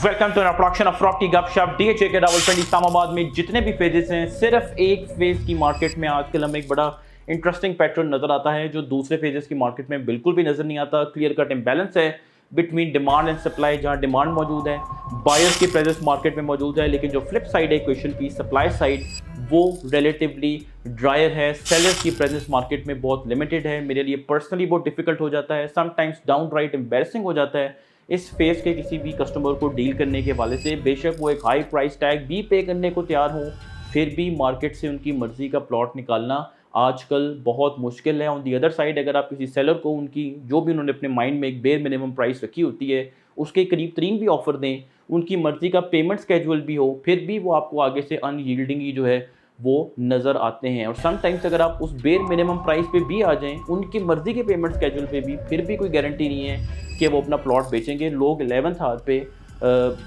Welcome to production of property Gupshup. DHA के रावलपिंडी इस्लामाबाद में जितने भी फेजेस हैं, सिर्फ एक फेज की मार्केट में आजकल हमें एक बड़ा इंटरेस्टिंग पैटर्न नजर आता है जो दूसरे फेजेस की मार्केट में बिल्कुल भी नजर नहीं आता। क्लियर कट इम्बैलेंस है बिटवीन डिमांड एंड सप्लाई। जहां डिमांड मौजूद है, बायर्स की प्रेजेंस मार्केट में मौजूद है, लेकिन जो फ्लिप साइड है इक्वेशन की, सप्लाई साइड, वो रिलेटिवली ड्रायर है। सेलर्स की प्रेजेंस मार्केट में बहुत लिमिटेड है। मेरे लिए पर्सनली बहुत डिफिकल्ट हो जाता है, समटाइम्स डाउन राइट एम्बेरसिंग हो जाता है इस फेज के किसी भी कस्टमर को डील करने के हवाले से। बेशक वो एक हाई प्राइस टैग भी पे करने को तैयार हो, फिर भी मार्केट से उनकी मर्जी का प्लॉट निकालना आजकल बहुत मुश्किल है। ऑन दी अदर साइड, अगर आप किसी सेलर को उनकी जो भी उन्होंने अपने माइंड में एक बेयर मिनिमम प्राइस रखी होती है उसके करीब तरीन भी ऑफर दें, उनकी मर्जी का पेमेंट स्केजुअल भी हो, फिर भी वो आपको आगे से अनयील्डिंग ही जो है वो नज़र आते हैं। और समटाइम्स अगर आप उस बेयर मिनिमम प्राइस पे भी आ जाएं, उनकी मर्जी के पेमेंट स्केजुअल पे भी, फिर भी कोई गारंटी नहीं है कि वो अपना प्लॉट बेचेंगे। लोग 11th आवर पे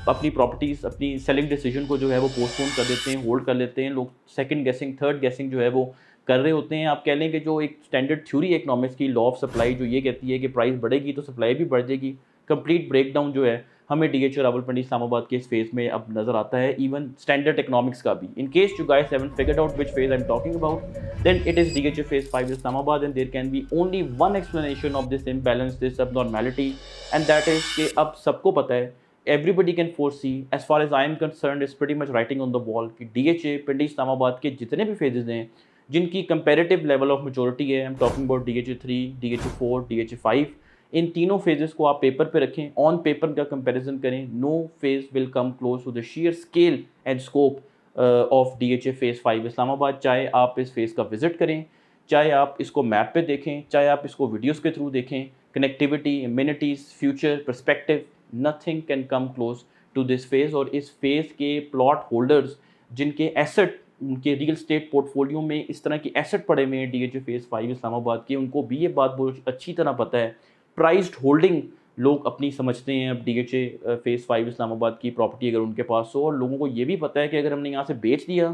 अपनी प्रॉपर्टीज़, अपनी सेलिंग डिसीजन को जो है वो पोस्टपोन कर देते हैं, होल्ड कर लेते हैं। लोग सेकंड गेसिंग, थर्ड गेसिंग जो है वो कर रहे होते हैं। आप कह लें कि जो एक स्टैंडर्ड थ्योरी इकोनॉमिक्स की, लॉ ऑफ सप्लाई, जो ये कहती है कि प्राइस बढ़ेगी तो सप्लाई भी बढ़ जाएगी, कंप्लीट ब्रेकडाउन जो है हमें डीएचए रावलपिंडी इस्लामाबाद के इस फेज में अब नजर आता है, इवन स्टैंडर्ड इकोनॉमिक्स का भी। In case you guys haven't figured out which phase I am talking about, then it is DHA phase 5 Islamabad, and there can be only one explanation of this imbalance, this abnormality, and that is कि अब सबको पता है, everybody can foresee, as far as I am concerned, is pretty much writing on the wall कि DHA पिंडी इस्लामाबाद के जितने भी phases हैं जिनकी कंपेरेटिव लेवल ऑफ मेच्योरिटी है, I am talking about DHA 3, DHA 4, DHA 5, इन तीनों फेजेस को आप पेपर पे रखें, ऑन पेपर का कंपैरिजन करें, no phase will come close to the share scale and scope of DHA phase 5 Islamabad. चाहे आप इस फेज का विजिट करें, चाहे आप इसको मैप पे देखें, चाहे आप इसको वीडियोस के थ्रू देखें, connectivity, immunities, future perspective, nothing can come close to this phase. और इस फेज के प्लॉट होल्डर्स जिनके एसेट, उनके रियल स्टेट पोर्टफोलियो में इस तरह की एसेट पड़े हुए हैं DHA फेज 5 इस्लामाबाद के, उनको भी ये बात बहुत अच्छी तरह पता है। प्राइस्ड होल्डिंग लोग अपनी समझते हैं अब DHA फेज 5 इस्लामाबाद की प्रॉपर्टी अगर उनके पास हो, और लोगों को ये भी पता है कि अगर हमने यहाँ से बेच दिया,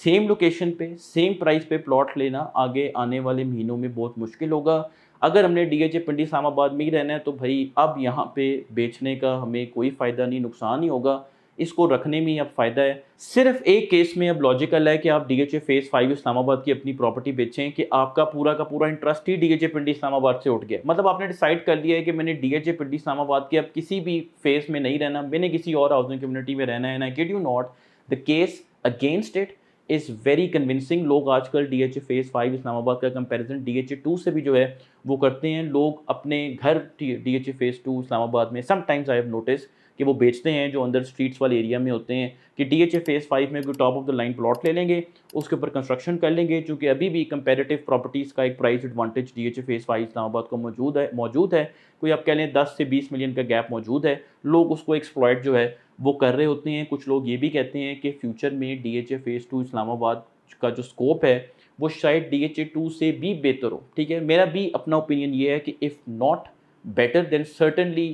सेम लोकेशन पे सेम प्राइस पे प्लॉट लेना आगे आने वाले महीनों में बहुत मुश्किल होगा। अगर हमने DHA पिंडी इस्लामाबाद में ही रहना है तो भाई अब यहाँ पे बेचने का हमें कोई फ़ायदा नहीं, नुकसान ही होगा। इसको रखने में ही अब फ़ायदा है। सिर्फ एक केस में अब लॉजिकल है कि आप DHA फेज 5 इस्लामाबाद की अपनी प्रॉपर्टी बेचें कि आपका पूरा का पूरा इंटरेस्ट ही DHA पिंडी इस्लामाबाद से उठ गया। मतलब आपने डिसाइड कर लिया है कि मैंने DHA पिंडी इस्लामाबाद के अब किसी भी फेज में नहीं रहना, मैंने किसी और हाउसिंग कम्युनिटी में रहना है। And I kid you not, the case against it is very convincing. लोग आजकल DHA फेज 5 इस्लामाबाद का कंपैरिजन DHA 2 से भी जो है वो करते हैं। लोग अपने घर DHA फेज 2 इस्लामाबाद में समटाइम्स आई हैव नोटिस कि वो बेचते हैं जो अंदर स्ट्रीट्स वाले एरिया में होते हैं, कि DHA फेज 5 में कोई top of the line plot ले लेंगे, उसके ऊपर कंस्ट्रक्शन कर लेंगे। चूँकि अभी भी कंपैरेटिव प्रॉपर्टीज़ का एक price advantage DHA phase 5 Islamabad को मौजूद है। कोई आप कह लें 10 से 20 मिलियन का गैप मौजूद है। लोग उसको एक्सप्लॉइट जो है वो कर रहे होते हैं। कुछ लोग ये भी कहते हैं कि फ्यूचर में DHA फेज 2 इस्लामाबाद का जो स्कोप है वो शायद DHA 2 से भी बेहतर हो। ठीक है, मेरा भी अपना ओपिनियन ये है कि if not better then certainly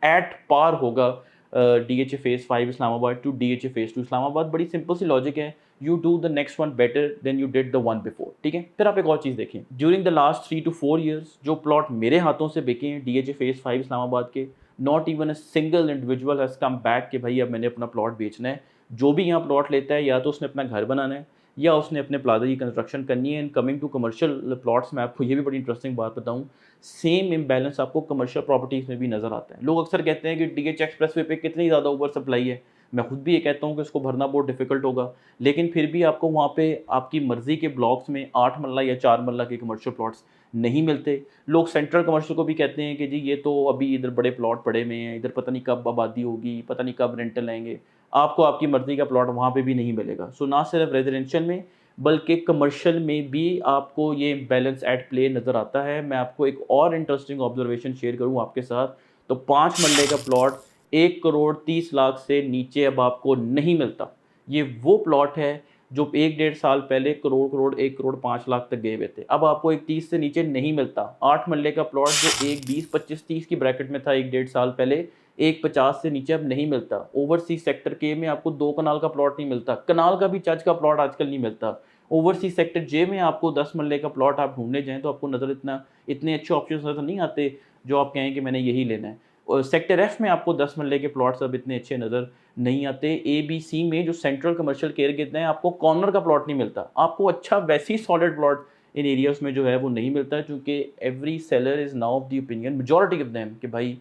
at par होगा DHA phase 5 Islamabad to DHA phase 2 Islamabad. बड़ी सिंपल सी लॉजिक है, you do the next one better than you did the one before. ठीक है, फिर आप एक और चीज़ देखें, during the last 3 to 4 years जो प्लॉट मेरे हाथों से बिके हैं DHA फेज 5 इस्लामाबाद के, not even a single individual has come back कि भाई अब मैंने अपना प्लॉट बेचना है। जो भी यहाँ प्लॉट लेता है या तो उसने अपना घर बनाना है या उसने अपने प्लाजा की कंस्ट्रक्शन करनी है। And coming to commercial plots, मैं आपको ये भी बड़ी इंटरेस्टिंग बात बताऊँ, सेम इम्बैलेंस आपको कमर्शियल प्रॉपर्टीज़ में भी नज़र आता है। लोग अक्सर कहते हैं कि DHA एक्सप्रेसवे पे कितनी ज़्यादा ओवर सप्लाई है। मैं खुद भी ये कहता हूँ कि इसको भरना बहुत डिफिकल्ट होगा, लेकिन फिर भी आपको वहाँ पे आपकी मर्ज़ी के ब्लॉक्स में 8 मरला या 4 मरला के कमर्शियल प्लॉट्स नहीं मिलते। लोग सेंट्रल कमर्शियल को भी कहते हैं कि जी ये तो अभी इधर बड़े प्लॉट पड़े हुए हैं, इधर पता नहीं कब आबादी होगी, पता नहीं कब रेंटल आएंगे। आपको आपकी मर्ज़ी का प्लॉट वहाँ पे भी नहीं मिलेगा। सो ना सिर्फ रेजिडेंशियल में बल्कि कमर्शियल में भी आपको ये बैलेंस एट प्ले नज़र आता है। मैं आपको एक और इंटरेस्टिंग ऑब्जर्वेशन शेयर करूँ आपके साथ, तो 5 मरले का प्लॉट 1 करोड़ 30 लाख से नीचे अब आपको नहीं मिलता। ये वो प्लॉट है जो 1-1.5 साल पहले करोड़ करोड़ 1 करोड़ 5 लाख तक गए हुए थे, अब आपको एक 30 से नीचे नहीं मिलता। 8 मरले का प्लॉट जो एक 20-25-30 की ब्रैकेट में था 1-1.5 साल पहले, 1,50 से नीचे अब नहीं मिलता। ओवरसीज सेक्टर के में आपको 2 कनाल का प्लॉट नहीं मिलता, कनाल का भी चर्च का प्लॉट आजकल नहीं मिलता। ओवरसीज सेक्टर जे में आपको 10 मरले का प्लॉट आप ढूंढने जाएं तो आपको नज़र इतने अच्छे ऑप्शन नज़र नहीं आते जो आप कहें कि मैंने यही लेना है। सेक्टर एफ में आपको 10 मरले के प्लॉट्स अब इतने अच्छे नज़र नहीं आते। ए बी सी में जो सेंट्रल कमर्शियल केयर कहते हैं, आपको कॉर्नर का प्लॉट नहीं मिलता, आपको अच्छा वैसे ही सॉलिड प्लॉट इन एरियाज़ में जो है वो नहीं मिलता है, क्योंकि every seller is now of the opinion, majority of them, कि भाई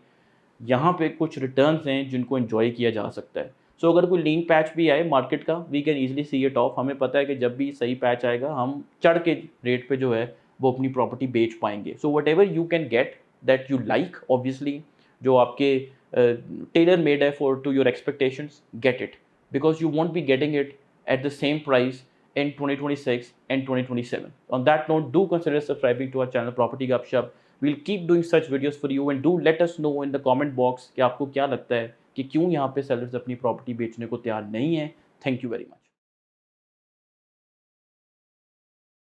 यहाँ पे कुछ रिटर्न्स हैं जिनको एन्जॉय किया जा सकता है। सो अगर कोई लीन पैच भी आए मार्केट का, we can easily see it off. हमें पता है कि जब भी सही पैच आएगा, हम चढ़ के रेट पे जो है वो अपनी प्रॉपर्टी बेच पाएँगे। So whatever you can get that you like, obviously जो आपके टेलर मेड है for to your expectations, get it, because you won't be getting it at the same price in 2026 and 2027. On that note, do consider subscribing to our channel Property Gupshup. We'll keep doing such videos for you, and do let us know in the comment box कि आपको क्या लगता है कि क्यों यहाँ पे sellers अपनी प्रॉपर्टी बेचने को तैयार नहीं है। Thank you very much.